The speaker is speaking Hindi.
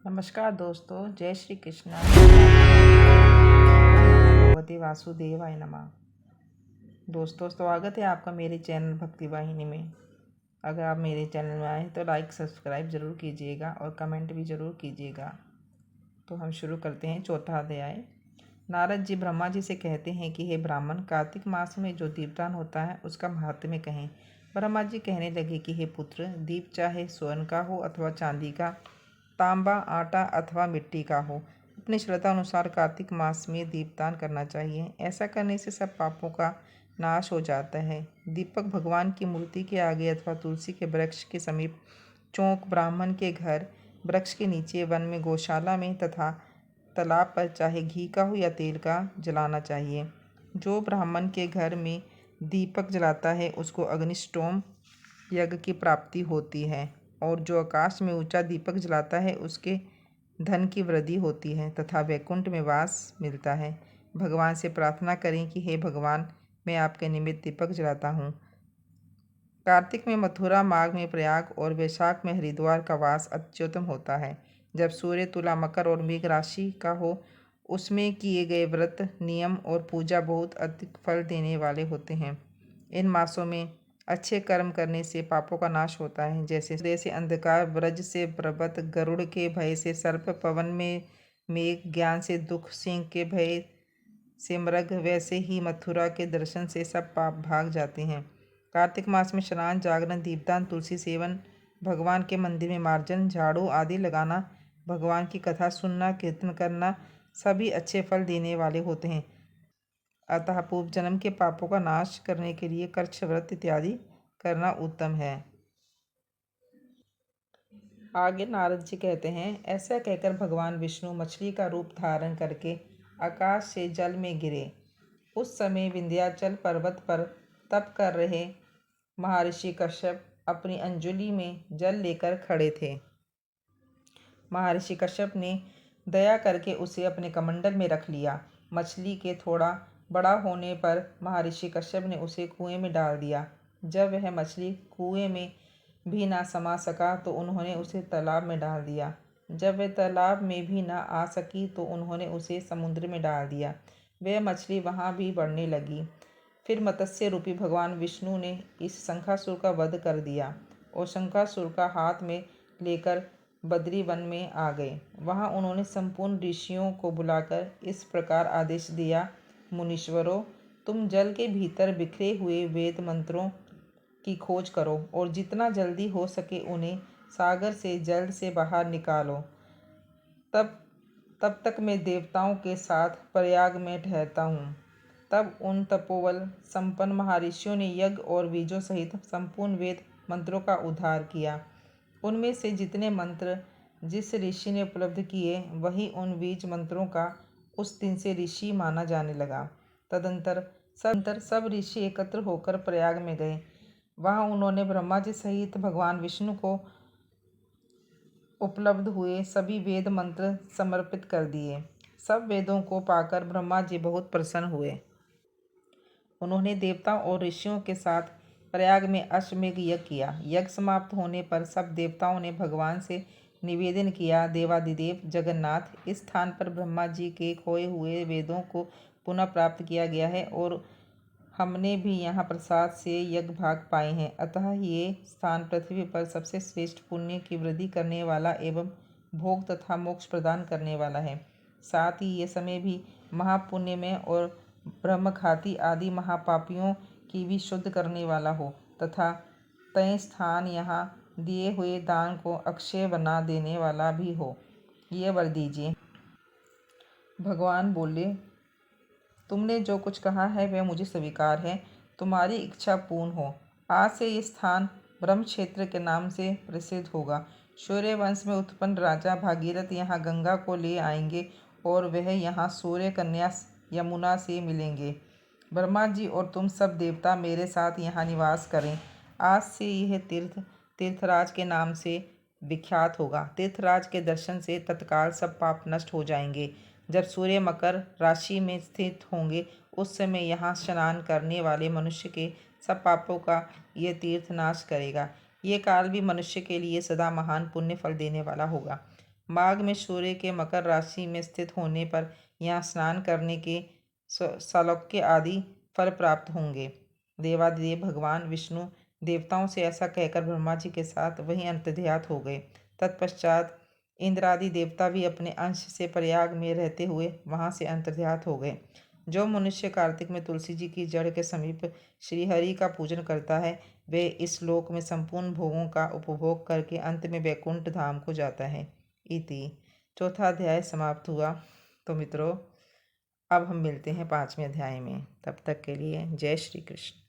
नमस्कार दोस्तों, जय श्री कृष्णा। भगवते वासुदेवाय नमः। दोस्तों, स्वागत है आपका मेरे चैनल भक्ति वाहिनी में। अगर आप मेरे चैनल में आए तो लाइक सब्सक्राइब ज़रूर कीजिएगा और कमेंट भी ज़रूर कीजिएगा। तो हम शुरू करते हैं चौथा अध्याय। नारद जी ब्रह्मा जी से कहते हैं कि हे ब्राह्मण, कार्तिक मास में जो दीपदान होता है उसका महात्म्य कहें। ब्रह्मा जी कहने लगे कि हे पुत्र, दीप चाहे स्वर्ण का हो अथवा चांदी का, तांबा, आटा अथवा मिट्टी का हो, अपनी श्रद्धा अनुसार कार्तिक मास में दीपदान करना चाहिए। ऐसा करने से सब पापों का नाश हो जाता है। दीपक भगवान की मूर्ति के आगे अथवा तुलसी के वृक्ष के समीप, चौक, ब्राह्मण के घर, वृक्ष के नीचे, वन में, गौशाला में तथा तालाब पर चाहे घी का हो या तेल का जलाना चाहिए। जो ब्राह्मण के घर में दीपक जलाता है उसको अग्निष्टोम यज्ञ की प्राप्ति होती है, और जो आकाश में ऊंचा दीपक जलाता है उसके धन की वृद्धि होती है तथा वैकुंठ में वास मिलता है। भगवान से प्रार्थना करें कि हे भगवान, मैं आपके निमित्त दीपक जलाता हूँ। कार्तिक में मथुरा, माघ में प्रयाग और वैशाख में हरिद्वार का वास अत्युत्तम होता है। जब सूर्य तुला, मकर और मेघ राशि का हो, उसमें किए गए व्रत, नियम और पूजा बहुत अधिक फल देने वाले होते हैं। इन मासों में अच्छे कर्म करने से पापों का नाश होता है। जैसे सूर्य से अंधकार, ब्रज से पर्वत, गरुड़ के भय से सर्प, पवन में मेघ, ज्ञान से दुख, सिंह के भय से मृग, वैसे ही मथुरा के दर्शन से सब पाप भाग जाते हैं। कार्तिक मास में स्नान, जागरण, दीपदान, तुलसी सेवन, भगवान के मंदिर में मार्जन, झाड़ू आदि लगाना, भगवान की कथा सुनना, कीर्तन करना सभी अच्छे फल देने वाले होते हैं। अतः पूर्व जन्म के पापों का नाश करने के लिए कर्क्ष व्रत इत्यादि करना उत्तम है। आगे नारद जी कहते हैं, ऐसा कहकर भगवान विष्णु मछली का रूप धारण करके आकाश से जल में गिरे। उस समय विंध्याचल पर्वत पर तप कर रहे महर्षि कश्यप अपनी अंजलि में जल लेकर खड़े थे। महर्षि कश्यप ने दया करके उसे अपने कमंडल में रख लिया। मछली के थोड़ा बड़ा होने पर महर्षि कश्यप ने उसे कुएं में डाल दिया। जब वह मछली कुएं में भी ना समा सका तो उन्होंने उसे तालाब में डाल दिया। जब वह तालाब में भी ना आ सकी तो उन्होंने उसे समुद्र में डाल दिया। वह मछली वहाँ भी बढ़ने लगी। फिर मत्स्य रूपी भगवान विष्णु ने इस शंखासुर का वध कर दिया और शंखासुर का हाथ में लेकर बद्री वन में आ गए। वहाँ उन्होंने संपूर्ण ऋषियों को बुलाकर इस प्रकार आदेश दिया, मुनीश्वरों, तुम जल के भीतर बिखरे हुए वेद मंत्रों की खोज करो और जितना जल्दी हो सके उन्हें सागर से जल्द से बाहर निकालो। तब तक मैं देवताओं के साथ प्रयाग में ठहरता हूँ। तब उन तपोबल संपन्न महर्षियों ने यज्ञ और बीजों सहित संपूर्ण वेद मंत्रों का उद्धार किया। उनमें से जितने मंत्र जिस ऋषि ने उपलब्ध किए, वही उन बीज मंत्रों का उस दिन से ऋषि माना जाने लगा। तदंतर सब ऋषि एकत्र होकर प्रयाग में गए। वहाँ उन्होंने ब्रह्मा जी सहित भगवान विष्णु को उपलब्ध हुए सभी वेद मंत्र समर्पित कर दिए। सब वेदों को पाकर ब्रह्मा जी बहुत प्रसन्न हुए। उन्होंने देवताओं और ऋषियों के साथ प्रयाग में अश्वमेघ यज्ञ किया। यज्ञ समाप्त होने पर सब देवताओं ने भगवान से निवेदन किया, देवादिदेव जगन्नाथ, इस स्थान पर ब्रह्मा जी के खोए हुए वेदों को पुनः प्राप्त किया गया है और हमने भी यहाँ प्रसाद से यज्ञ भाग पाए हैं। अतः ये स्थान पृथ्वी पर सबसे श्रेष्ठ पुण्य की वृद्धि करने वाला एवं भोग तथा मोक्ष प्रदान करने वाला है। साथ ही ये समय भी महापुण्य में और ब्रह्मघाती आदि महापापियों की भी शुद्ध करने वाला हो तथा तय स्थान यहाँ दिए हुए दान को अक्षय बना देने वाला भी हो, ये वर दीजिए। भगवान बोले, तुमने जो कुछ कहा है वह मुझे स्वीकार है। तुम्हारी इच्छा पूर्ण हो। आज से ये स्थान ब्रह्म क्षेत्र के नाम से प्रसिद्ध होगा। सूर्य वंश में उत्पन्न राजा भागीरथ यहाँ गंगा को ले आएंगे और वह यहाँ सूर्य कन्या यमुना से मिलेंगे। ब्रह्मा जी और तुम सब देवता मेरे साथ यहाँ निवास करें। आज से यह तीर्थ तीर्थराज के नाम से विख्यात होगा। तीर्थराज के दर्शन से तत्काल सब पाप नष्ट हो जाएंगे। जब सूर्य मकर राशि में स्थित होंगे उस समय यहाँ स्नान करने वाले मनुष्य के सब पापों का यह तीर्थ नाश करेगा। ये काल भी मनुष्य के लिए सदा महान पुण्य फल देने वाला होगा। माघ में सूर्य के मकर राशि में स्थित होने पर यहाँ स्नान करने के सौलक्य आदि फल प्राप्त होंगे। देवादिदेव भगवान विष्णु देवताओं से ऐसा कहकर ब्रह्मा जी के साथ वहीं अंतर्ध्यात हो गए। तत्पश्चात इंद्र आदि देवता भी अपने अंश से प्रयाग में रहते हुए वहां से अंतर्ध्यात हो गए। जो मनुष्य कार्तिक में तुलसी जी की जड़ के समीप श्रीहरि का पूजन करता है, वे इस लोक में संपूर्ण भोगों का उपभोग करके अंत में वैकुंठ धाम को जाता है। इति। चौथा अध्याय समाप्त हुआ। तो मित्रों, अब हम मिलते हैं 5वें अध्याय में। तब तक के लिए जय श्री कृष्ण।